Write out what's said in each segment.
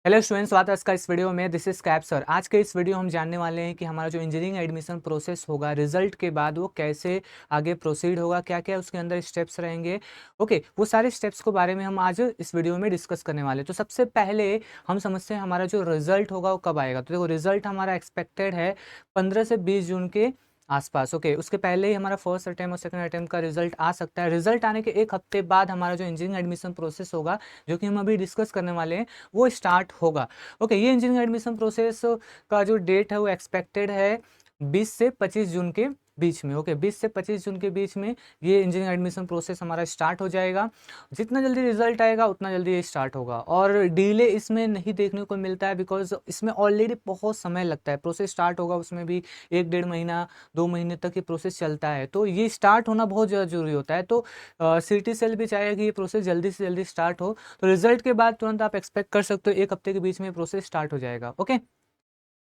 Hello students, स्वागत है इसका इस वीडियो में। This is cap sir. आज के इस वीडियो हम जानने वाले हैं कि हमारा जो इंजीनियरिंग एडमिशन प्रोसेस होगा, रिजल्ट के बाद वो कैसे आगे प्रोसीड होगा, क्या क्या उसके अंदर स्टेप्स रहेंगे। ओके, वो सारे स्टेप्स को बारे में हम आज इस वीडियो में डिस्कस करने वाले हैं। तो सबसे पहले हम समझते हैं हमारा जो रिजल्ट होगा वो कब आएगा। तो देखो, रिजल्ट हमारा एक्सपेक्टेड है 15 से 20 जून के आसपास। ओके, उसके पहले ही हमारा फर्स्ट अटेम्प्ट और सेकंड अटेम्प्ट का रिजल्ट आ सकता है। रिजल्ट आने के एक हफ्ते बाद हमारा जो इंजीनियरिंग एडमिशन प्रोसेस होगा, जो कि हम अभी डिस्कस करने वाले हैं, वो स्टार्ट होगा। ओके, ये इंजीनियरिंग एडमिशन प्रोसेस का जो डेट है वो एक्सपेक्टेड है 20 से 25 जून के बीच में। ओके, 20 से 25 जून के बीच में ये इंजीनियरिंग एडमिशन प्रोसेस हमारा स्टार्ट हो जाएगा। जितना जल्दी रिजल्ट आएगा उतना जल्दी ये स्टार्ट होगा, और डिले इसमें नहीं देखने को मिलता है, बिकॉज इसमें ऑलरेडी बहुत समय लगता है। प्रोसेस स्टार्ट होगा उसमें भी 1 डेढ़ महीना 2 महीने तक ये प्रोसेस चलता है, तो ये स्टार्ट होना बहुत ज़्यादा जरूरी होता है। तो सिटी सेल भी चाहेगा कि ये प्रोसेस जल्दी से जल्दी स्टार्ट हो। तो रिजल्ट के बाद तुरंत आप एक्सपेक्ट कर सकते हो 1 हफ्ते के बीच में प्रोसेस स्टार्ट हो जाएगा। ओके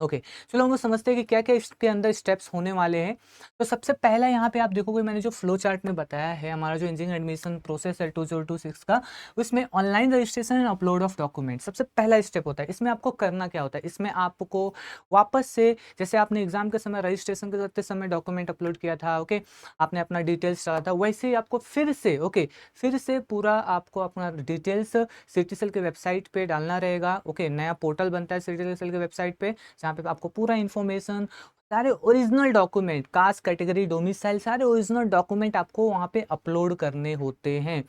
ओके, चलो हम लोग समझते हैं कि क्या क्या इसके अंदर स्टेप्स होने वाले हैं। तो सबसे पहला यहाँ पे आप देखोगे, मैंने जो फ्लो चार्ट में बताया है, हमारा जो इंजीनियरिंग एडमिशन प्रोसेस है 2026 का, उसमें online registration and upload of document सबसे पहला स्टेप होता है। इसमें आपको करना क्या होता है, इसमें आपको वापस से, जैसे आपने एग्जाम के समय रजिस्ट्रेशन करते समय डॉक्यूमेंट अपलोड किया था, ओके, आपने अपना डिटेल्स डाला था, वैसे ही आपको फिर से, ओके, फिर से पूरा आपको अपना डिटेल्स सिटीसेल के वेबसाइट पे डालना रहेगा। ओके, नया पोर्टल बनता है सिटीसेल के वेबसाइट पे, जहाँ पे आपको पूरा इन्फॉर्मेशन, सारे original document, caste, category, domicile, सारे ओरिजिनल डॉक्यूमेंट आपको वहाँ पे अपलोड करने होते हैं।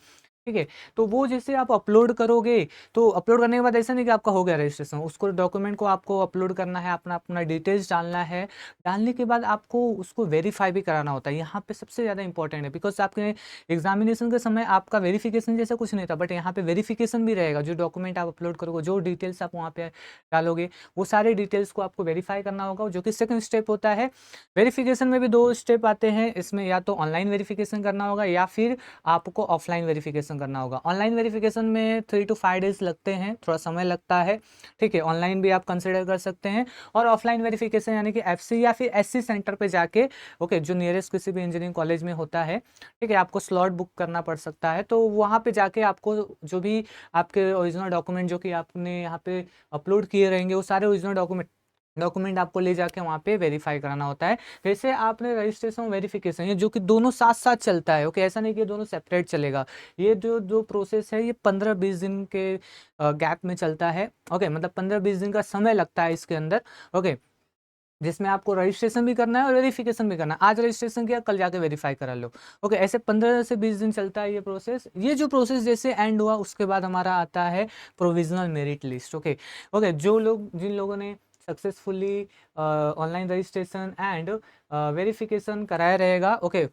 ठीक है, तो वो जैसे आप अपलोड करोगे, तो अपलोड करने के बाद ऐसा नहीं कि आपका हो गया रजिस्ट्रेशन, उसको डॉक्यूमेंट को आपको अपलोड करना है, अपना अपना डिटेल्स डालना है। डालने के बाद आपको उसको वेरीफाई भी कराना होता है। यहाँ पे सबसे ज़्यादा इंपॉर्टेंट है, बिकॉज आपके एग्जामिनेशन के समय आपका वेरिफिकेशन जैसा कुछ नहीं था, बट यहाँ पे वेरिफिकेशन भी रहेगा। जो डॉक्यूमेंट आप अपलोड करोगे, जो डिटेल्स आप वहाँ पे डालोगे, वो सारे डिटेल्स को आपको वेरीफाई करना होगा, जो कि सेकंड स्टेप होता है। वेरिफिकेशन में भी 2 स्टेप आते हैं इसमें, या तो ऑनलाइन वेरिफिकेशन करना होगा या फिर आपको ऑफलाइन वेरिफिकेशन करना होगा। ऑनलाइन वेरिफिकेशन में 3 to 5 डेज लगते हैं, थोड़ा समय लगता है। ठीक है, ऑनलाइन भी आप कंसिडर कर सकते हैं। और ऑफलाइन वेरिफिकेशन यानी कि एफसी या फिर एससी सेंटर पे जाके, ओके, जो नियरेस्ट किसी भी इंजीनियरिंग कॉलेज में होता है, ठीक है, आपको स्लॉट बुक करना पड़ सकता है। तो वहाँ पे जाके आपको जो भी आपके ओरिजिनल डॉक्यूमेंट जो कि आपने यहाँ पे अपलोड किए रहेंगे, वो सारे ओरिजिनल डॉक्यूमेंट आपको ले जाके वहाँ पे वेरीफाई कराना होता है। जैसे आपने रजिस्ट्रेशन वेरिफिकेशन, ये जो कि दोनों साथ साथ चलता है। ओके, ऐसा नहीं कि दोनों सेपरेट चलेगा। ये जो जो प्रोसेस है, ये 15-20 दिन के गैप में चलता है। ओके, मतलब 15-20 दिन का समय लगता है इसके अंदर। ओके, जिसमें आपको रजिस्ट्रेशन भी करना है और वेरिफिकेशन भी करना है। आज रजिस्ट्रेशन किया, कल जाके वेरीफाई करा लो। ओके, ऐसे 15 से 20 दिन चलता है ये प्रोसेस। ये जो प्रोसेस जैसे एंड हुआ, उसके बाद हमारा आता है provisional merit list. Okay okay, जिन लोगों ने successfully online registration and verification कराया रहेगा, ओके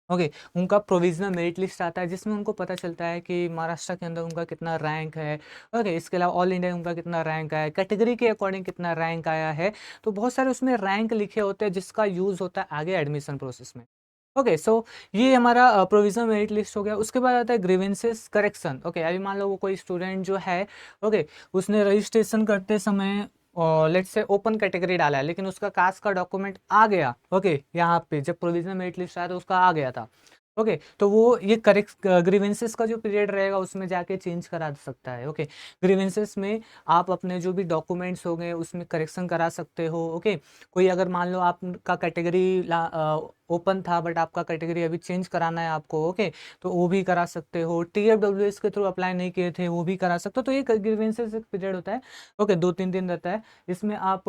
ओके, उनका प्रोविजनल मेरिट लिस्ट आता है, जिसमें उनको पता चलता है कि महाराष्ट्र के अंदर उनका कितना रैंक है। ओके, इसके अलावा ऑल इंडिया उनका कितना रैंक आया है, कैटेगरी के अकॉर्डिंग कितना रैंक आया है। तो बहुत सारे उसमें रैंक लिखे होते हैं, जिसका यूज़ होता है आगे एडमिशन प्रोसेस में। ओके, सो ये हमारा प्रोविजनल मेरिट लिस्ट हो गया। उसके बाद आता है ग्रीवेंसेस करेक्शन। ओके, अभी मान लो वो कोई स्टूडेंट जो है, ओके, उसने रजिस्ट्रेशन करते समय लेट्स से ओपन कैटेगरी डाला है, लेकिन उसका कास्ट का डॉक्यूमेंट आ गया। ओके, यहाँ पे जब प्रोविजनल मेरिट लिस्ट आया तो उसका आ गया था। ओके, तो वो ये करेक्ट ग्रीवेंसेस का जो पीरियड रहेगा उसमें जाके चेंज करा सकता है। ओके, ग्रीवेंसेस में आप अपने जो भी डॉक्यूमेंट्स हो गए उसमें करेक्शन करा सकते हो। ओके, कोई अगर मान लो आपका कैटेगरी ओपन था, बट आपका कैटेगरी अभी चेंज कराना है आपको, ओके, तो वो भी करा सकते हो। TFWS के थ्रू अप्लाई नहीं किए थे, वो भी करा सकते हो। तो ये ग्रीवेंसेस एक पीरियड होता है। ओके, 2-3 दिन रहता है। इसमें आप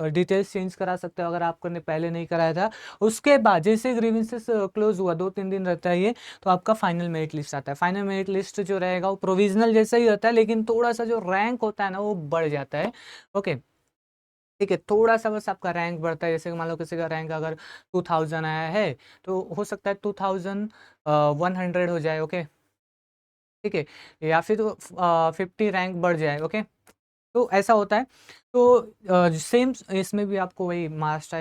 डिटेल्स चेंज करा सकते हो अगर आपने पहले नहीं कराया था। उसके बाद जैसे ग्रीवेंसेस क्लोज हुआ, 2-3 दिन रहता है ये, तो आपका फाइनल मेरिट लिस्ट आता है। फाइनल मेरिट लिस्ट जो रहेगा वो प्रोविजनल जैसा ही होता है, लेकिन थोड़ा सा जो रैंक होता है ना, वो बढ़ जाता है। ओके, ठीक है, थोड़ा सा बस आपका रैंक बढ़ता है। जैसे मान लो किसी का रैंक अगर 2000 आया है, तो हो सकता है 2100 हो जाए। ओके, ठीक है, या फिर 50 रैंक बढ़ जाए। ओके, तो ऐसा होता है। तो सेम इसमें भी आपको वही महाराष्ट्र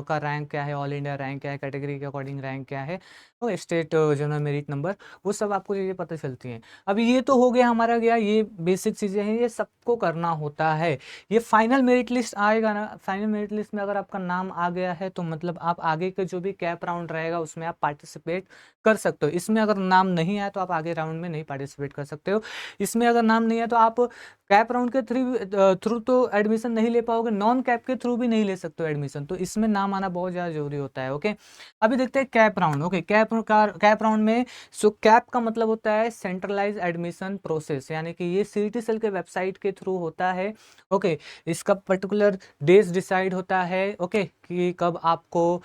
का रैंक क्या है, ऑल इंडिया रैंक क्या है, कैटेगरी के अकॉर्डिंग रैंक क्या है, okay, state general merit number, वो सब आपको चीज़ें पता चलती हैं। अभी ये तो हो गया हमारा, गया ये बेसिक चीज़ें हैं, ये सबको करना होता है। ये फाइनल मेरिट लिस्ट आएगा ना, फाइनल मेरिट लिस्ट में अगर आपका नाम आ गया है तो मतलब आप आगे के जो भी कैप राउंड रहेगा उसमें आप पार्टिसिपेट कर सकते हो। इसमें अगर नाम नहीं आया तो आप आगे राउंड में नहीं पार्टिसिपेट कर सकते हो। इसमें अगर नाम नहीं है तो आप कैप राउंड के थ्रू तो एडमिशन नहीं ले पाओगे, नॉन कैप के थ्रू भी नहीं ले सकते हो एडमिशन, तो इसमें नाम आना बहुत ज़्यादा जरूरी होता है। ओके, अभी देखते हैं cap round. Okay, cap round में सो कैप का मतलब होता है सेंट्रलाइज एडमिशन प्रोसेस, यानी कि ये सीईटी सेल के वेबसाइट के थ्रू होता है। ओके, इसका पर्टिकुलर डेज डिसाइड होता है। ओके, कि कब आपको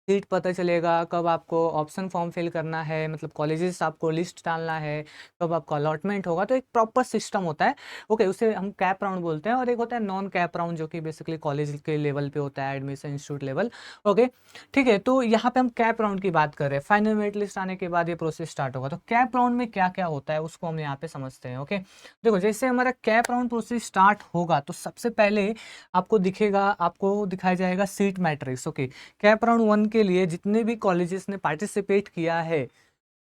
सीट पता चलेगा, कब आपको ऑप्शन फॉर्म फिल करना है, मतलब कॉलेजेस आपको लिस्ट डालना है, कब आपका अलॉटमेंट होगा, तो एक प्रॉपर सिस्टम होता है। ओके, उसे हम कैप राउंड बोलते हैं। और एक होता है नॉन कैप राउंड जो कि बेसिकली कॉलेज के लेवल पे होता है, एडमिशन इंस्टीट्यूट लेवल। ओके, ठीक है, तो यहाँ पे हम कैप राउंड की बात कर रहे हैं। फाइनल मेरिट लिस्ट आने के बाद ये प्रोसेस स्टार्ट होगा। तो कैप राउंड में क्या क्या होता है उसको हम यहाँ पे समझते हैं। ओके, देखो, जैसे हमारा कैप राउंड प्रोसेस स्टार्ट होगा तो सबसे पहले आपको दिखेगा, आपको दिखाया जाएगा seat matrix. Okay, cap round 1 के लिए जितने भी कॉलेजेस ने पार्टिसिपेट किया है,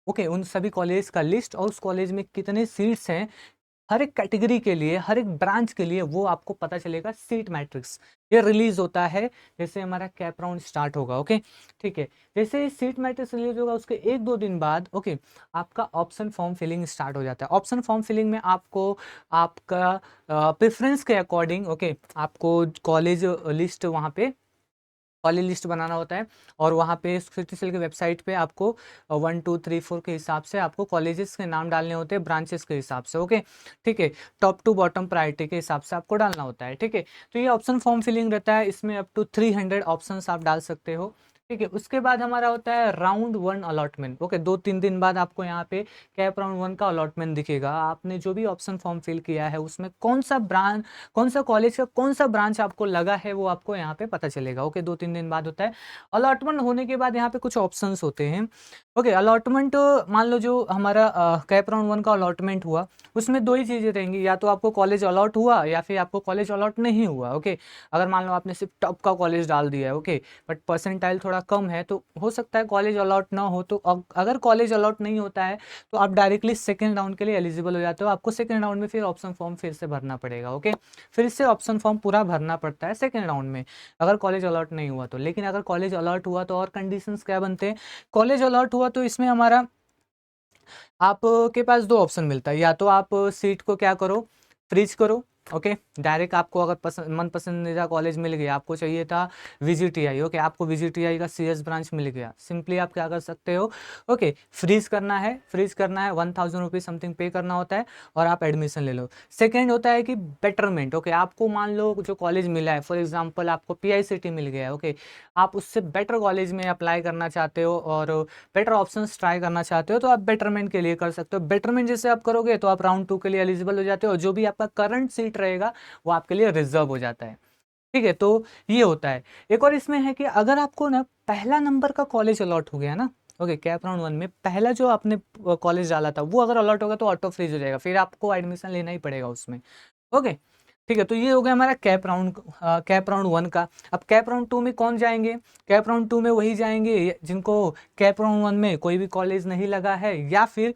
ओके, उन सभी कॉलेज का लिस्ट और उस कॉलेज में कितने सीट्स हैं, हर एक कैटेगरी के लिए, हर एक ब्रांच के लिए वो आपको पता चलेगा। सीट मैट्रिक्स ये रिलीज होता है जैसे हमारा कैप राउंड स्टार्ट होगा। ओके, ठीक है, जैसे सीट मैट्रिक्स रिलीज होगा उसके 1-2 दिन बाद ओके आपका ऑप्शन फॉर्म फिलिंग स्टार्ट हो जाता है। ऑप्शन फॉर्म फिलिंग में आपको आपका प्रेफरेंस के अकॉर्डिंग ओके आपको कॉलेज लिस्ट वहाँ पे कॉलेज लिस्ट बनाना होता है। और वहाँ पे सिटी सेल के वेबसाइट पे आपको 1 2 3 4 के हिसाब से आपको कॉलेजेस के नाम डालने होते हैं, ब्रांचेस के हिसाब से। ओके, ठीक है, टॉप टू बॉटम प्रायोरिटी के हिसाब से आपको डालना होता है। ठीक है, तो ये ऑप्शन फॉर्म फिलिंग रहता है, इसमें अप टू 300 ऑप्शंस आप डाल सकते हो। ठीक है, उसके बाद हमारा होता है राउंड 1 अलॉटमेंट। ओके, 2-3 दिन बाद आपको यहाँ पे कैप राउंड 1 का अलॉटमेंट दिखेगा। आपने जो भी ऑप्शन फॉर्म फिल किया है उसमें कौन सा ब्रांच, कौन सा कॉलेज का कौन सा ब्रांच आपको लगा है वो आपको यहाँ पे पता चलेगा। ओके, 2-3 दिन बाद होता है। अलॉटमेंट होने के बाद यहाँ पे कुछ ऑप्शंस होते हैं। ओके, अलॉटमेंट मान लो जो हमारा कैप राउंड 1 का अलॉटमेंट हुआ उसमें 2 ही चीज़ें रहेंगी, या तो आपको कॉलेज अलॉट हुआ या फिर आपको कॉलेज अलॉट नहीं हुआ। ओके, अगर मान लो आपने सिर्फ टॉप का कॉलेज डाल दिया है ओके बट परसेंटाइल थोड़ा कम है तो हो सकता है कॉलेज अलॉट ना हो। तो अगर कॉलेज अलॉट नहीं होता है तो आप डायरेक्टली सेकेंड राउंड के लिए एलिजिबल हो जाते हो। आपको सेकेंड राउंड में फिर ऑप्शन फॉर्म फिर से भरना पड़ेगा। ओके, फिर से ऑप्शन फॉर्म पूरा भरना पड़ता है सेकेंड राउंड में अगर कॉलेज अलॉट नहीं हुआ तो। लेकिन अगर कॉलेज अलॉट हुआ तो और कंडीशंस क्या बनते हैं, कॉलेज अलॉट हुआ तो इसमें हमारा आपके पास 2 ऑप्शन मिलता है, या तो आप सीट को क्या करो, फ्रीज करो। ओके, डायरेक्ट आपको अगर मन पसंदीदा कॉलेज मिल गया, आपको चाहिए था वीजीटीआई, ओके, आपको वीजीटीआई का सीएस ब्रांच मिल गया, सिंपली आप क्या कर सकते हो, ओके, फ्रीज करना है, 1000 रुपीज समथिंग पे करना होता है और आप एडमिशन ले लो। सेकेंड होता है कि बेटरमेंट। ओके, आपको मान लो जो कॉलेज मिला है, फॉर एग्जाम्पल आपको पीआईसीटी मिल गया है, ओके, आप उससे बेटर कॉलेज में अप्लाई करना चाहते हो और बेटर ऑप्शंस ट्राई करना चाहते हो तो आप बेटरमेंट के लिए कर सकते हो। बेटरमेंट जैसे आप करोगे तो आप राउंड 2 के लिए एलिजिबल हो जाते हो, जो भी आपका करंट सीट रहेगा वो आपके लिए रिजर्व हो जाता है। ठीक है, तो ये होता है। एक और इसमें है कि अगर आपको ना पहला नंबर का कॉलेज अलॉट हो गया ना, ओके, कैप राउंड 1 में पहला जो आपने कॉलेज डाला था वो अगर अलॉट होगा तो ऑटो फ्रीज हो जाएगा, फिर आपको एडमिशन लेना ही पड़ेगा उसमें। ओके, ठीक है, तो ये हो गया हमारा कैप राउंड 1 का। अब कैप राउंड 2 में कौन जाएंगे, कैप राउंड 2 में वही जाएंगे जिनको कैप राउंड 1 में कोई भी कॉलेज नहीं लगा है, या फिर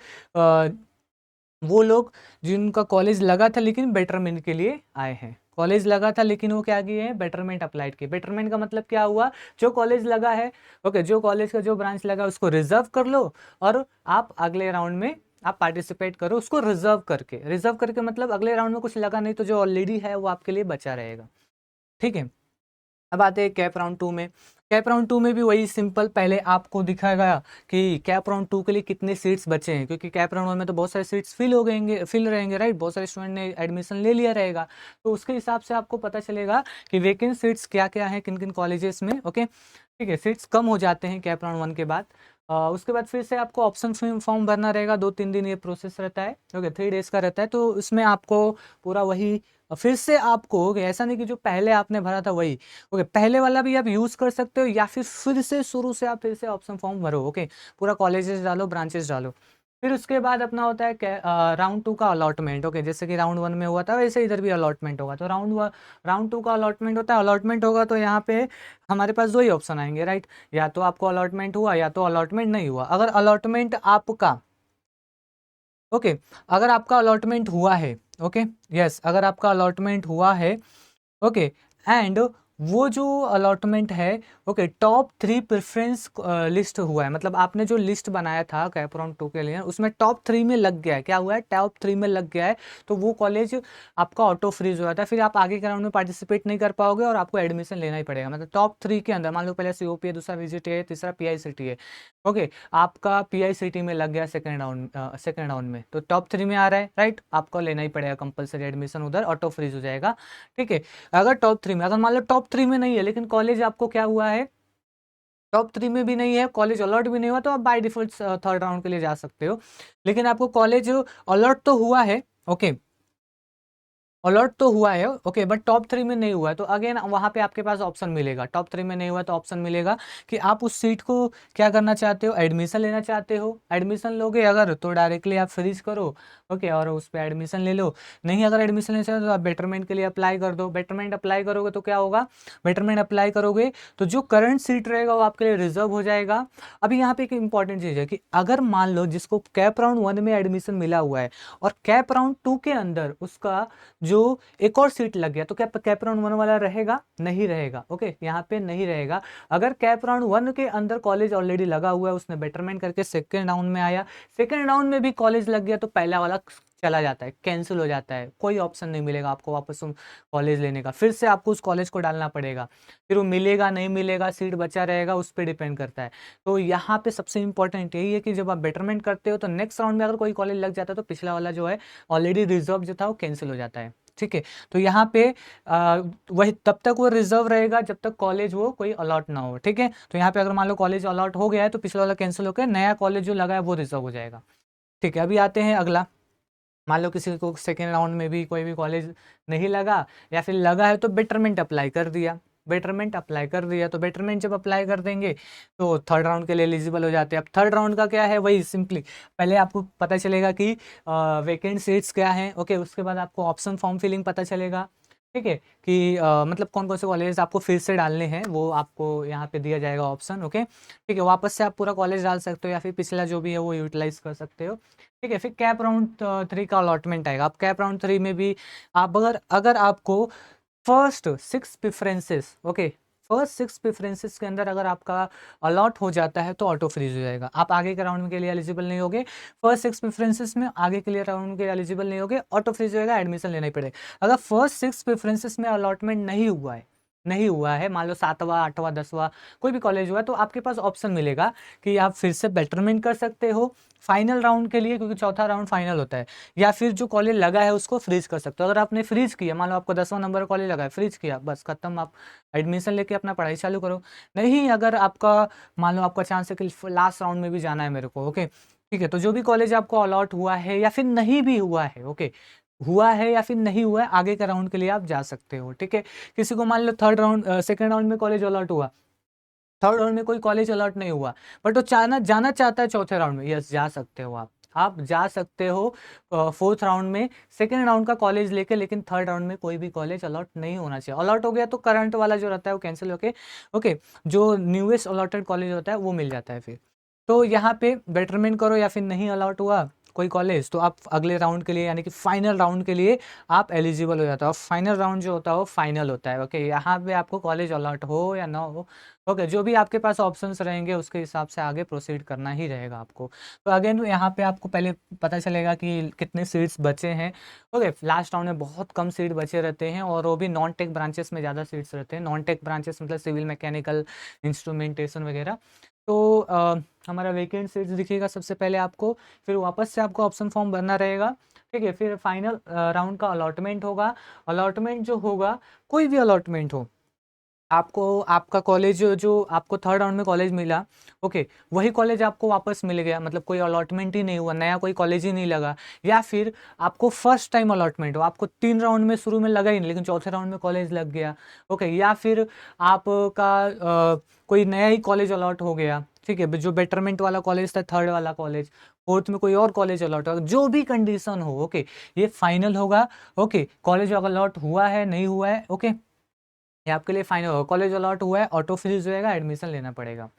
वो लोग जिनका कॉलेज लगा था लेकिन बेटरमेंट के लिए आए हैं। कॉलेज लगा था लेकिन वो क्या किए हैं, बेटरमेंट अप्लाइड किए। बेटरमेंट का मतलब क्या हुआ, जो कॉलेज लगा है ओके, जो कॉलेज का जो ब्रांच लगा उसको रिजर्व कर लो और आप अगले राउंड में आप पार्टिसिपेट करो उसको रिजर्व करके। रिजर्व करके मतलब अगले राउंड में कुछ लगा नहीं तो जो ऑलरेडी है वो आपके लिए बचा रहेगा। ठीक है, अब आते हैं कैप राउंड 2 में। कैप राउंड 2 में भी वही सिंपल, पहले आपको दिखाएगा कि कैप राउंड 2 के लिए कितने सीट्स बचे हैं, क्योंकि कैप राउंड 1 में तो बहुत सारे सीट्स फिल रहेंगे राइट, बहुत सारे स्टूडेंट ने एडमिशन ले लिया रहेगा, तो उसके हिसाब से आपको पता चलेगा कि वैकेंट सीट्स क्या क्या है किन किन कॉलेजेस में। ओके, ठीक है, सीट्स कम हो जाते हैं कैप राउंड 1 के बाद। उसके बाद फिर से आपको ऑप्शन फॉर्म भरना रहेगा, 2-3 दिन ये प्रोसेस रहता है। ओके, 3 डेज का रहता है, तो इसमें आपको पूरा वही फिर से आपको ऐसा नहीं कि जो पहले आपने भरा था वही, ओके, पहले वाला भी आप यूज़ कर सकते हो या फिर से शुरू से आप फिर से ऑप्शन फॉर्म भरो। ओके, पूरा कॉलेजेस डालो, ब्रांचेस डालो। फिर उसके बाद अपना होता है राउंड 2 का अलॉटमेंट। ओके, जैसे कि राउंड 1 में हुआ था वैसे इधर भी अलॉटमेंट होगा। तो राउंड 2 का अलॉटमेंट होता है। अलॉटमेंट होगा तो यहाँ पे हमारे पास दो ही ऑप्शन आएंगे, राइट? या तो आपको अलॉटमेंट हुआ या तो अलॉटमेंट नहीं हुआ। अगर अलॉटमेंट आपका, ओके, अगर आपका अलॉटमेंट हुआ है, ओके, यस, अगर आपका अलॉटमेंट हुआ है, ओके, एंड वो जो अलॉटमेंट है, ओके, टॉप 3 प्रेफरेंस लिस्ट हुआ है, मतलब आपने जो लिस्ट बनाया था कैप राउंड 2 के लिए उसमें टॉप 3 में लग गया है। क्या हुआ है? टॉप 3 में लग गया है, तो वो कॉलेज आपका ऑटो फ्रीज हो जाता है। फिर आप आगे के राउंड में पार्टिसिपेट नहीं कर पाओगे और आपको एडमिशन लेना ही पड़ेगा। मतलब टॉप 3 के अंदर मान लो पहले सीओपी है, दूसरा विजिट है, तीसरा पीआईसीटी है, ओके, आपका पीआईसीटी में लग गया सेकेंड राउंड में, तो टॉप 3 में आ रहा है, राइट? आपको लेना ही पड़ेगा कंपलसरी एडमिशन, उधर ऑटो फ्रीज हो जाएगा, ठीक है। अगर टॉप 3 में, अगर मान लो टॉप 3 में नहीं है लेकिन कॉलेज आपको क्या हुआ है, टॉप 3 में भी नहीं है, कॉलेज अलॉट भी नहीं हुआ, तो आप बाय डिफॉल्ट थर्ड राउंड के लिए जा सकते हो। लेकिन आपको कॉलेज अलॉट तो हुआ है, ओके, अलॉट तो हुआ है, ओके, बट टॉप 3 में नहीं हुआ है, तो अगेन वहां पे आपके पास ऑप्शन मिलेगा। टॉप 3 में नहीं हुआ तो ऑप्शन मिलेगा कि आप उस सीट को क्या करना चाहते हो, एडमिशन लेना चाहते हो। एडमिशन लोगे अगर तो डायरेक्टली आप फ्रीज करो, ओके, और उस पर एडमिशन ले लो। नहीं अगर एडमिशन लेना चाहते हो तो आप बेटरमेंट के लिए अप्लाई कर दो। बेटरमेंट अप्लाई करोगे तो क्या होगा, बेटरमेंट अप्लाई करोगे तो जो करंट सीट रहेगा वो आपके लिए रिजर्व हो जाएगा। अभी यहाँ पे एक इंपॉर्टेंट चीज़ है कि अगर मान लो जिसको कैप राउंड 1 में एडमिशन मिला हुआ है और कैप राउंड 2 के अंदर उसका जो एक और सीट लग गया, तो क्या कैप राउंड 1 वाला रहेगा? नहीं रहेगा, ओके, यहाँ पे नहीं रहेगा। अगर कैप राउंड 1 के अंदर कॉलेज ऑलरेडी लगा हुआ है, उसने बेटरमेंट करके सेकेंड राउंड में आया, सेकेंड राउंड में भी कॉलेज लग गया, तो पहला वाला चला जाता है, कैंसिल हो जाता है, कोई ऑप्शन नहीं मिलेगा आपको वापस कॉलेज लेने का। फिर से आपको उस कॉलेज को डालना पड़ेगा, फिर वो मिलेगा नहीं मिलेगा, सीट बचा रहेगा, उस पर डिपेंड करता है। तो यहाँ पे सबसे इंपॉर्टेंट यही है कि जब आप बेटरमेंट करते हो तो नेक्स्ट राउंड में अगर कोई कॉलेज लग जाता है तो पिछला वाला जो है ऑलरेडी रिजर्व जो था वो कैंसिल हो जाता है, ठीक है। तो यहाँ पे वही तब तक वो रिजर्व रहेगा जब तक कॉलेज वो कोई अलॉट ना हो, ठीक है। तो यहाँ पे अगर मान लो कॉलेज अलॉट हो गया है तो पिछला वाला कैंसिल होकर नया कॉलेज जो लगा है वो रिजर्व हो जाएगा, ठीक है। अभी आते हैं अगला। मान लो किसी को सेकेंड राउंड में भी कोई भी कॉलेज नहीं लगा या फिर लगा है तो बेटरमेंट अप्लाई कर दिया। बेटरमेंट अप्लाई कर दिया तो बेटरमेंट जब अप्लाई कर देंगे तो थर्ड राउंड के लिए एलिजिबल हो जाते हैं। अब थर्ड राउंड का क्या है, वही सिंपली पहले आपको पता चलेगा कि वैकेंट सीट्स क्या हैं, ओके, उसके बाद आपको ऑप्शन फॉर्म फिलिंग पता चलेगा, ठीक है, कि मतलब कौन कौन से कॉलेज आपको फिर से डालने हैं वो आपको यहाँ पे दिया जाएगा ऑप्शन, ओके, ठीक है। वापस से आप पूरा कॉलेज डाल सकते हो या फिर पिछला जो भी है वो यूटिलाइज कर सकते हो, ठीक है। फिर कैप राउंड 3 का अलॉटमेंट आएगा। अब कैप राउंड 3 में भी आप अगर अगर आपको first 6 preferences, okay, first 6 preferences के अंदर अगर आपका अलॉट हो जाता है तो ऑटो फ्रीज हो जाएगा, आप आगे के राउंड के लिए एलिजिबल नहीं होगे। फर्स्ट 6 प्रेफरेंसेस में आगे के लिए राउंड के एलिजिबल नहीं होगे, ऑटो फ्रीज हो जाएगा, एडमिशन लेना ही पड़ेगा। अगर फर्स्ट 6 प्रेफरेंसेस में अलॉटमेंट नहीं हुआ है, मान लो 7वां 8वां 10वां कोई भी कॉलेज हुआ, तो आपके पास ऑप्शन मिलेगा कि आप फिर से बेटरमेंट कर सकते हो फाइनल राउंड के लिए, क्योंकि चौथा राउंड फाइनल होता है, या फिर जो कॉलेज लगा है उसको फ्रीज कर सकते हो। अगर आपने फ्रीज किया, मान लो आपको 10वां नंबर कॉलेज लगा है, फ्रीज किया, बस खत्म, आप एडमिशन लेके अपना पढ़ाई चालू करो। नहीं अगर आपका मान लो आपका चांस है कि लास्ट राउंड में भी जाना है मेरे को, ओके, ठीक है, तो जो भी कॉलेज आपको अलॉट हुआ है या फिर नहीं भी हुआ है, ओके, हुआ है या फिर नहीं हुआ है, आगे का राउंड के लिए आप जा सकते हो, ठीक है। किसी को मान लो थर्ड राउंड सेकेंड राउंड में कॉलेज अलॉट हुआ, थर्ड राउंड में कोई कॉलेज अलॉट नहीं हुआ, बट वो जाना चाहता है चौथे राउंड में, यस, जा सकते हो आप जा सकते हो फोर्थ राउंड में सेकेंड राउंड का कॉलेज लेके। लेकिन थर्ड राउंड में कोई भी कॉलेज अलॉट नहीं होना चाहिए। अलॉट हो गया तो करंट वाला जो रहता है वो कैंसिल होके, ओके, जो न्यूएस्ट अलॉटेड कॉलेज होता है वो मिल जाता है फिर। तो यहाँ पे बेटरमेंट करो या फिर नहीं अलॉट हुआ कोई कॉलेज, तो आप अगले राउंड के लिए यानी कि फाइनल राउंड के लिए आप एलिजिबल हो जाता हो। फाइनल राउंड जो होता है वो फाइनल होता है, ओके, यहाँ पे आपको कॉलेज अलॉट हो या ना हो, ओके, जो भी आपके पास ऑप्शंस रहेंगे उसके हिसाब से आगे प्रोसीड करना ही रहेगा आपको। तो अगेन यहाँ पे आपको पहले पता चलेगा कि कितने सीट्स बचे हैं, ओके। लास्ट राउंड में बहुत कम सीट बचे रहते हैं और वो भी नॉन टेक ब्रांचेस में ज़्यादा सीट्स रहते हैं। नॉन टेक ब्रांचेस मतलब सिविल, मैकेनिकल, इंस्ट्रूमेंटेशन वगैरह। तो हमारा वैकेंट सीट्स दिखेगा सबसे पहले आपको, फिर वापस से आपको ऑप्शन फॉर्म भरना रहेगा, ठीक है। फिर फाइनल राउंड का अलॉटमेंट होगा। अलॉटमेंट जो होगा, कोई भी अलॉटमेंट हो, आपको आपका कॉलेज जो आपको थर्ड राउंड में कॉलेज मिला, ओके, वही कॉलेज आपको वापस मिल गया, मतलब कोई अलॉटमेंट ही नहीं हुआ, नया कोई कॉलेज ही नहीं लगा। या फिर आपको फर्स्ट टाइम अलॉटमेंट हो, आपको 3 राउंड में शुरू में लगा ही नहीं लेकिन चौथे राउंड में कॉलेज लग गया, ओके। या फिर आपका कोई नया ही कॉलेज अलॉट हो गया, ठीक है, जो बेटरमेंट वाला कॉलेज था, थर्ड वाला कॉलेज, 4th में कोई और कॉलेज अलॉट होगा, जो भी कंडीशन हो, ओके, ये फाइनल होगा। ओके, कॉलेज अलॉट हुआ है नहीं हुआ है, ओके, ये आपके लिए फाइनल होगा। कॉलेज अलॉट हुआ है, ऑटो फ्रीज होएगा, एडमिशन लेना पड़ेगा।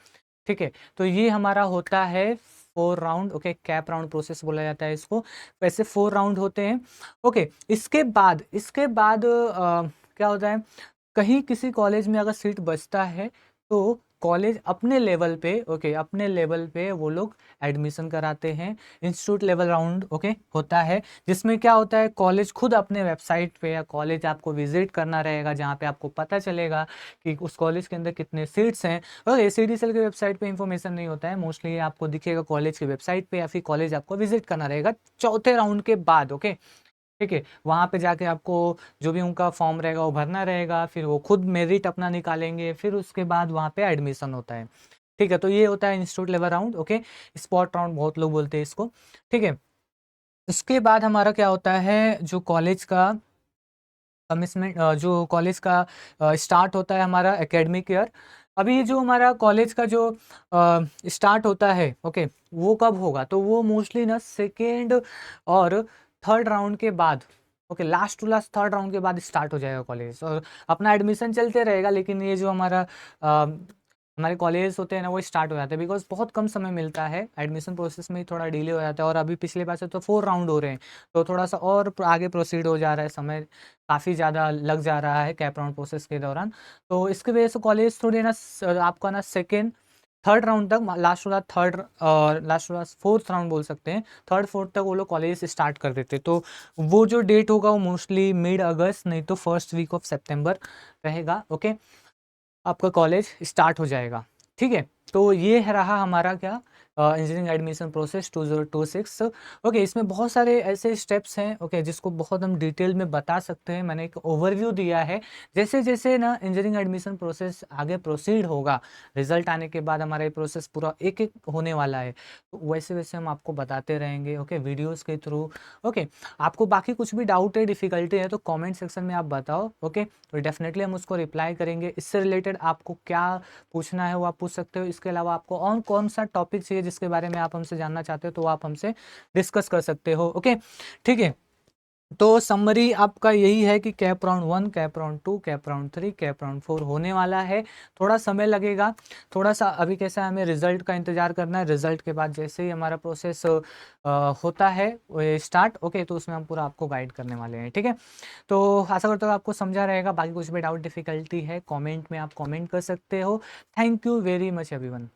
ठीक है, तो ये हमारा होता है 4 round, okay, cap round process बोला जाता है इसको। वैसे 4 राउंड होते हैं। ओके, इसके बाद क्या होता है, कहीं किसी कॉलेज में अगर सीट बचता है तो कॉलेज अपने लेवल पे, ओके, अपने लेवल पे वो लोग एडमिशन कराते हैं। इंस्टीट्यूट लेवल राउंड, ओके, होता है, जिसमें क्या होता है, कॉलेज खुद अपने वेबसाइट पे, या कॉलेज आपको विजिट करना रहेगा जहाँ पे आपको पता चलेगा कि उस कॉलेज के अंदर कितने सीट्स हैं। और एसीडीसीएल की वेबसाइट पे इंफॉर्मेशन नहीं होता है, मोस्टली आपको दिखेगा कॉलेज की वेबसाइट पे, या फिर कॉलेज आपको विजिट करना रहेगा चौथे राउंड के बाद, ओके। ठीक है, वहाँ पे जाके आपको जो भी उनका फॉर्म रहेगा वो भरना रहेगा, फिर वो खुद मेरिट अपना निकालेंगे, फिर उसके बाद वहाँ पे एडमिशन होता है। ठीक है, तो ये होता है institute level round, okay, spot round बहुत लोग बोलते हैं इसको। ठीक है, उसके बाद हमारा क्या होता है, जो कॉलेज का कमिटमेंट, जो कॉलेज का स्टार्ट होता है हमारा एकेडमिक ईयर। अभी जो हमारा कॉलेज का जो स्टार्ट होता है, ओके, वो कब होगा, तो वो मोस्टली ना सेकेंड और थर्ड राउंड के बाद, okay, last to last third round के बाद स्टार्ट हो जाएगा कॉलेज, और अपना एडमिशन चलते रहेगा। लेकिन ये जो हमारे कॉलेज होते हैं ना, वो स्टार्ट हो जाते हैं, बिकॉज बहुत कम समय मिलता है, एडमिशन प्रोसेस में ही थोड़ा डिले हो जाता है। और अभी पिछले बार से तो 4 राउंड हो रहे हैं, तो थोड़ा सा और आगे प्रोसीड हो जा रहा है, समय काफ़ी ज़्यादा लग जा रहा है कैप राउंड प्रोसेस के दौरान। तो इसकी वजह से कॉलेज थोड़ी ना आपका ना सेकेंड थर्ड राउंड तक, लास्ट वाला थर्ड और लास्ट वाला फोर्थ राउंड बोल सकते हैं, थर्ड फोर्थ तक वो लोग कॉलेज स्टार्ट कर देते। तो वो जो डेट होगा वो मोस्टली मिड अगस्त नहीं तो फर्स्ट वीक ऑफ सितंबर रहेगा, ओके, आपका कॉलेज स्टार्ट हो जाएगा। ठीक है, तो ये है रहा हमारा क्या, इंजीनियरिंग एडमिशन प्रोसेस 2026। ओके, इसमें बहुत सारे ऐसे स्टेप्स हैं, ओके, जिसको बहुत हम डिटेल में बता सकते हैं। मैंने एक ओवरव्यू दिया है। जैसे जैसे ना इंजीनियरिंग एडमिशन प्रोसेस आगे प्रोसीड होगा, रिजल्ट आने के बाद हमारा ये प्रोसेस पूरा एक एक होने वाला है, तो वैसे वैसे हम आपको बताते रहेंगे, ओके, वीडियोज़ के थ्रू। ओके, आपको बाकी कुछ भी डाउट है, डिफिकल्टी है, तो कॉमेंट सेक्शन में आप बताओ, ओके, तो डेफिनेटली हम उसको रिप्लाई करेंगे। इससे रिलेटेड आपको क्या पूछना है वो आप पूछ सकते हो। इसके अलावा आपको और कौन सा टॉपिक चाहिए जिसके बारे में आप हमसे जानना चाहते हो, तो आप हमसे डिस्कस कर सकते हो, ओके। ठीक है, तो समरी आपका यही है कि cap round 1, cap round 2, cap round 3, cap round 4 होने वाला है। थोड़ा समय लगेगा, थोड़ा सा अभी कैसा है, हमें रिजल्ट का इंतजार करना है। रिजल्ट के बाद जैसे ही हमारा प्रोसेस होता है स्टार्ट, ओके, तो उसमें हम पूरा आपको गाइड करने वाले हैं। ठीक है, तो आशा करता हूँ आपको समझा रहेगा। बाकी कुछ भी डाउट डिफिकल्टी है, कमेंट में आप कमेंट कर सकते हो। Thank you very much everyone.